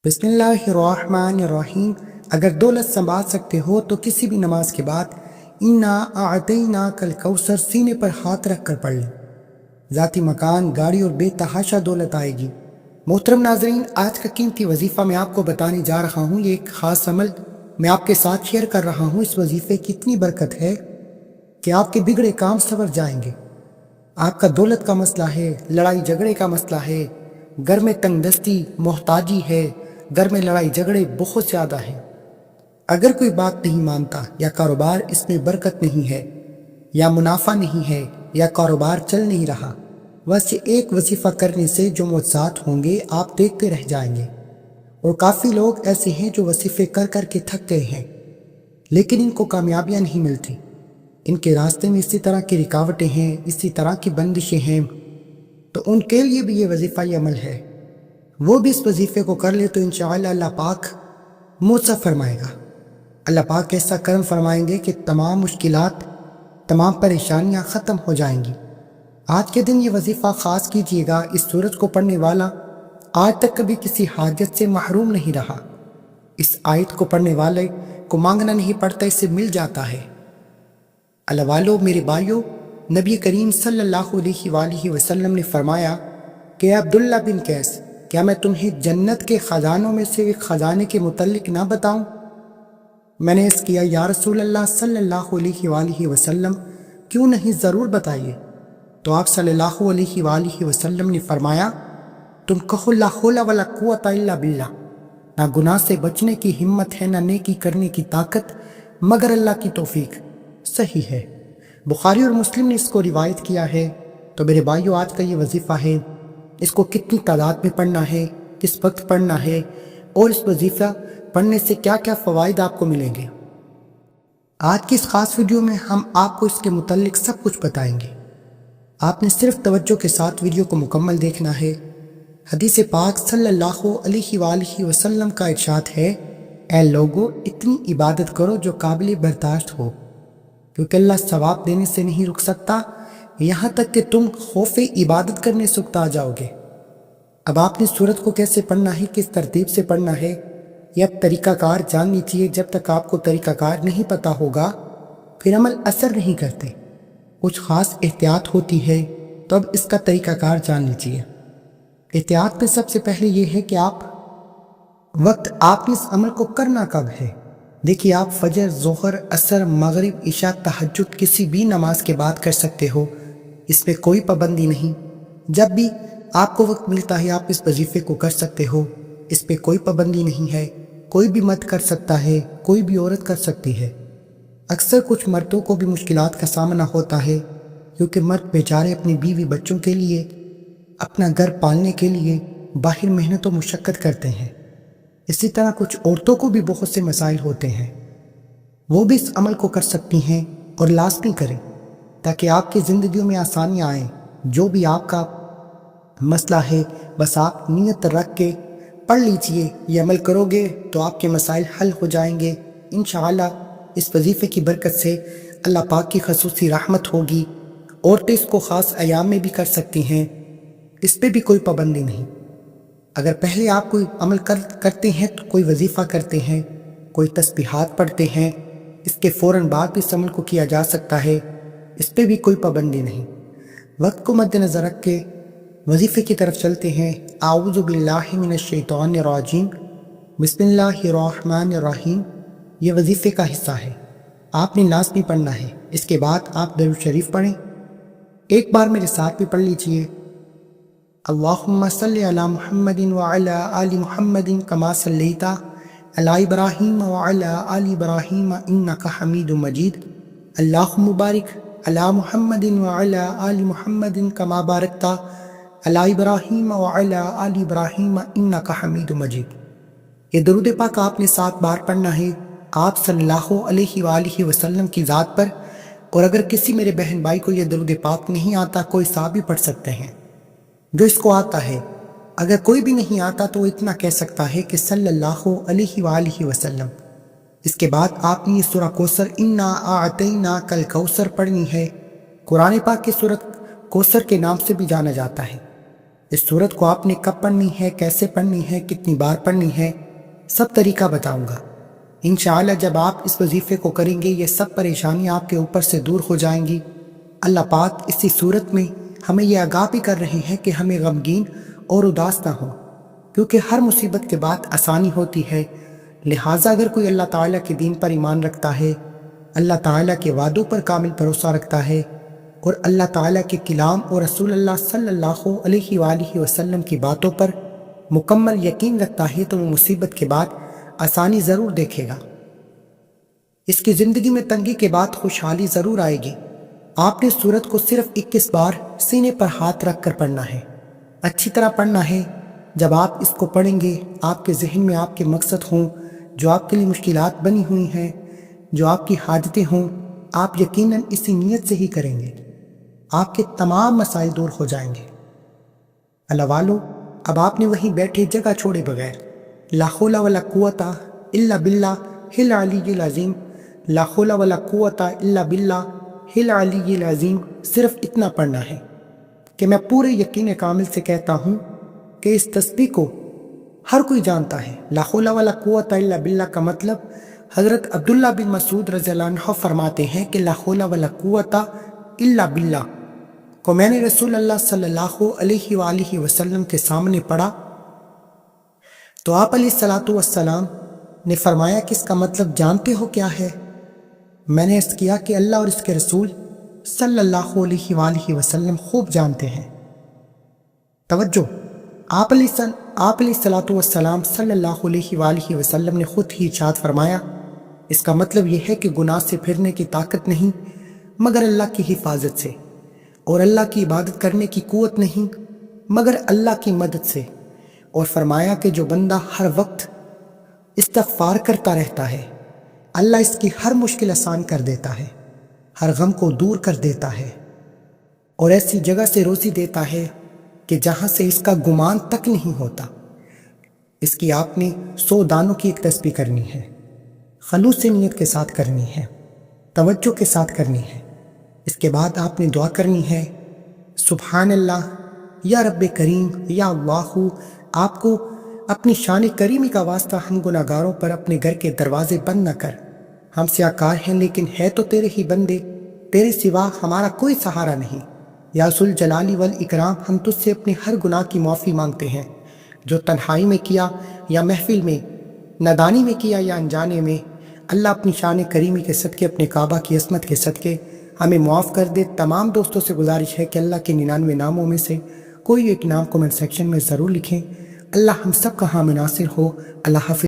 बिस्मिल्लाहिर्रहमानिर्रहीम। अगर दौलत संभाल सकते हो तो किसी भी नमाज के बाद इन्ना आअतैना कल कौसर सीने पर हाथ रख कर पढ़ लें। ज़ाती मकान, गाड़ी और बेतहाशा दौलत आएगी। मोहतरम नाजरीन, आज का कीमती वजीफ़ा मैं आपको बताने जा रहा हूँ। ये एक ख़ास अमल मैं आपके साथ शेयर कर रहा हूँ। इस वजीफ़े की इतनी बरकत है कि आपके बिगड़े काम संवर जाएंगे। आपका दौलत का मसला है, लड़ाई झगड़े का मसला है, घर में तंगदस्ती मोहताजी है, घर में लड़ाई झगड़े बहुत ज़्यादा हैं। अगर कोई बात नहीं मानता, या कारोबार इसमें बरकत नहीं है, या मुनाफा नहीं है, या कारोबार चल नहीं रहा, बस ये एक वजीफ़ा करने से जो मुआवजात होंगे आप देखते रह जाएंगे। और काफ़ी लोग ऐसे हैं जो वजीफ़े कर कर के थक गए हैं, लेकिन इनको कामयाबियाँ नहीं मिलती। इनके रास्ते में इसी तरह की रुकावटें हैं, इसी तरह की बंदिशें हैं। तो उनके लिए भी ये वजीफ़ा अमल है। वो भी इस वजीफ़े को कर ले तो इंशाअल्लाह अल्लाह पाक मुआफ़ फरमाएगा। अल्लाह पाक ऐसा करम फरमाएंगे कि तमाम मुश्किलात, तमाम परेशानियां ख़त्म हो जाएंगी। आज के दिन ये वजीफ़ा ख़ास कीजिएगा। इस सूरत को पढ़ने वाला आज तक कभी किसी हाजत से महरूम नहीं रहा। इस आयत को पढ़ने वाले को मांगना नहीं पड़ता, इससे मिल जाता है। अल्लाह वालों, मेरे भाइयों, नबी करीम सल्लल्लाहु अलैहि वसल्लम ने फरमाया कि अब्दुल्ला बिन कैस, क्या मैं तुम्हें जन्नत के ख़जानों में से एक ख़जाने के मुतल्लिक ना बताऊं? मैंने इस किया, या रसूल अल्लाह सल्लल्लाहु अलैहि वसल्लम, क्यों नहीं, ज़रूर बताइए। तो आप सल्लल्लाहु अलैहि वसल्लम ने फरमाया, तुम कहो ला हौला वला कुव्वता इल्ला बिल्लाह, ना गुनाह से बचने की हिम्मत है, ना नेकी करने की ताकत मगर अल्लाह की तौफीक। सही है, बुखारी और मुस्लिम ने इसको रिवायत किया है। तो मेरे भाइयों, आज का ये वजीफ़ा है, इसको कितनी तादाद में पढ़ना है, किस वक्त पढ़ना है, और इस वजीफ़ा पढ़ने से क्या क्या फ़वाइद आपको मिलेंगे, आज की इस ख़ास वीडियो में हम आपको इसके मुतल्लिक सब कुछ बताएंगे। आपने सिर्फ तवज्जो के साथ वीडियो को मुकम्मल देखना है। हदीस पाक सल्लल्लाहु अलैहि वसल्लम का इरशाद है, ऐ लोगो, इतनी इबादत करो जो काबिल बर्दाश्त हो, क्योंकि अल्लाह सवाब देने से नहीं रुक सकता, यहाँ तक कि तुम खौफे इबादत करने से उकता जाओगे। अब आपने सूरत को कैसे पढ़ना है, किस तरतीब से पढ़ना है, यह तरीक़ाकार जान लीजिए। जब तक आपको तरीक़ाकार नहीं पता होगा फिर अमल असर नहीं करते। कुछ ख़ास एहतियात होती है, तो अब इसका तरीक़ाकार जान लीजिए। एहतियात में सबसे पहले ये है कि वक्त आपने इस अमल को करना कब है। देखिए, आप फजर, ज़ोहर, असर, मगरिब, इशा, तहज्जुद किसी भी नमाज के बाद कर सकते हो, इसमें कोई पाबंदी नहीं। जब भी आपको वक्त मिलता है आप इस वजीफ़े को कर सकते हो, इस पे कोई पाबंदी नहीं है। कोई भी मर्द कर सकता है, कोई भी औरत कर सकती है। अक्सर कुछ मर्दों को भी मुश्किलात का सामना होता है, क्योंकि मर्द बेचारे अपनी बीवी बच्चों के लिए, अपना घर पालने के लिए बाहर मेहनत और मुशक्क़त करते हैं। इसी तरह कुछ औरतों को भी बहुत से मसाइल होते हैं, वो भी इस अमल को कर सकती हैं और लाज़मी करें, ताकि आपकी ज़िंदगियों में आसानियाँ आएँ। जो भी आपका मसला है, बस आप नीयत रख के पढ़ लीजिए। ये अमल करोगे तो आपके मसाइल हल हो जाएंगे इंशाअल्लाह। इस वजीफ़े की बरकत से अल्लाह पाक की खसूसी रहमत होगी। औरतें इसको ख़ास अयाम में भी कर सकती हैं, इस पर भी कोई पाबंदी नहीं। अगर पहले आप कोई अमल करते हैं तो कोई वजीफ़ा करते हैं, कोई तस्बीहात पढ़ते हैं, इसके फ़ौरन बाद भी इस अमल को किया जा सकता है, इस पर भी कोई पाबंदी नहीं। वक्त को मद्देनज़र रख के वजीफ़े की तरफ चलते हैं। आऊज़ु बिल्लाहि मिनश शैतानिर रजीम, बिस्मिल्लाहिर्रहमानिर्रहीम। ये वजीफ़े का हिस्सा है, आपने लाज़मी पढ़ना है। इसके बाद आप दरूद शरीफ पढ़ें। एक बार मेरे साथ भी पढ़ लीजिए, अल्लाहुम्मा सल्लि अला मुहम्मदिन व अला आलि मुहम्मदिन कमा सल्लैता अला इब्राहीम व अला आलि इब्राहीम इन्नका हमीदुम मजीद। अल्लाहुम्मा बारिक अला मुहम्मदिन व अला आलि मुहम्मदिन कमा बारकता अला इब्राहीम व अला आलि इब्राहीम इन्नका हमीदुम मजीद। ये दरूद पाक आपने 7 बार पढ़ना है, आप सल्लल्लाहु अलैहि वसल्लम की ज़ात पर। और अगर किसी मेरे बहन भाई को ये दरूद पाक नहीं आता, कोई सा भी पढ़ सकते हैं जो इसको आता है। अगर कोई भी नहीं आता तो वो इतना कह सकता है कि सल्लल्लाहु अलैहि वसल्लम। इसके बाद आपने ये सूरह कौसर, इन्ना आअतैना कल कौसर पढ़नी है। कुरान पाक की सूरत कौसर के नाम से भी जाना जाता है। اس صورت کو آپ نے کب پڑھنی ہے، کیسے پڑھنی ہے، کتنی بار پڑھنی ہے، سب طریقہ بتاؤں گا۔ انشاءاللہ جب آپ اس وظیفے کو کریں گے یہ سب پریشانیاں آپ کے اوپر سے دور ہو جائیں گی۔ اللہ پاک اسی صورت میں ہمیں یہ آگاہ بھی کر رہے ہیں کہ ہمیں غمگین اور اداس نہ ہو، کیونکہ ہر مصیبت کے بعد آسانی ہوتی ہے۔ لہٰذا اگر کوئی اللہ تعالیٰ کے دین پر ایمان رکھتا ہے، اللہ تعالیٰ کے وعدوں پر کامل بھروسہ رکھتا ہے اور اللہ تعالیٰ کے کلام اور رسول اللہ صلی اللہ علیہ وآلہ وسلم کی باتوں پر مکمل یقین رکھتا ہے تو وہ مصیبت کے بعد آسانی ضرور دیکھے گا۔ اس کی زندگی میں تنگی کے بعد خوشحالی ضرور آئے گی۔ آپ نے سورت کو صرف 21 بار سینے پر ہاتھ رکھ کر پڑھنا ہے، اچھی طرح پڑھنا ہے۔ جب آپ اس کو پڑھیں گے آپ کے ذہن میں آپ کے مقصد ہوں، جو آپ کے لیے مشکلات بنی ہوئی ہیں، جو آپ کی حاجتیں ہوں، آپ یقیناً اسی نیت سے ہی کریں گے، آپ کے تمام مسائل دور ہو جائیں گے۔ اللہ والو، اب آپ نے وہیں بیٹھے جگہ چھوڑے بغیر لا حول ولا قوت الا باللہ العلی العظیم، لا حول ولا قوت الا باللہ العلی العظیم، صرف اتنا پڑھنا ہے کہ میں پورے یقین کامل سے کہتا ہوں کہ اس تسبیح کو ہر کوئی جانتا ہے۔ لا حول ولا قوت الا باللہ کا مطلب حضرت عبداللہ بن مسعود رضی اللہ عنہ فرماتے ہیں کہ لا حول ولا قوت الا باللہ کو میں نے رسول اللہ صلی اللہ علیہ وآلہ وسلم کے سامنے پڑھا تو آپ علیہ الصلاۃ والسلام نے فرمایا کہ اس کا مطلب جانتے ہو کیا ہے؟ میں نے عرض کیا کہ اللہ اور اس کے رسول صلی اللہ علیہ وآلہ وسلم خوب جانتے ہیں۔ توجہ، آپ علیہ الصلاۃ والسلام صلی اللہ علیہ وآلہ وسلم نے خود ہی ارشاد فرمایا، اس کا مطلب یہ ہے کہ گناہ سے پھرنے کی طاقت نہیں مگر اللہ کی حفاظت سے، اور اللہ کی عبادت کرنے کی قوت نہیں مگر اللہ کی مدد سے، اور فرمایا کہ جو بندہ ہر وقت استغفار کرتا رہتا ہے اللہ اس کی ہر مشکل آسان کر دیتا ہے، ہر غم کو دور کر دیتا ہے، اور ایسی جگہ سے روزی دیتا ہے کہ جہاں سے اس کا گمان تک نہیں ہوتا۔ اس کی آپ نے 100 دانوں کی ایک تسبیح کرنی ہے، خلوص نیت کے ساتھ کرنی ہے، توجہ کے ساتھ کرنی ہے۔ اس کے بعد آپ نے دعا کرنی ہے، سبحان اللہ یا رب کریم یا اللہ، آپ کو اپنی شان کریمی کا واسطہ ہم گناہ گاروں پر اپنے گھر کے دروازے بند نہ کر، ہم سیاکار ہیں لیکن ہے تو تیرے ہی بندے، تیرے سوا ہمارا کوئی سہارا نہیں۔ یا ذوالجلال والاکرام، ہم تجھ سے اپنے ہر گناہ کی معافی مانگتے ہیں، جو تنہائی میں کیا یا محفل میں، نادانی میں کیا یا انجانے میں۔ اللہ اپنی شان کریمی کے صدقے، اپنے کعبہ کی عظمت کے صدقے ہمیں معاف کر دے۔ تمام دوستوں سے گزارش ہے کہ اللہ کے 99 ناموں میں سے کوئی ایک نام کمنٹ سیکشن میں ضرور لکھیں۔ اللہ ہم سب کا حامی ناصر ہو۔ اللہ حافظ۔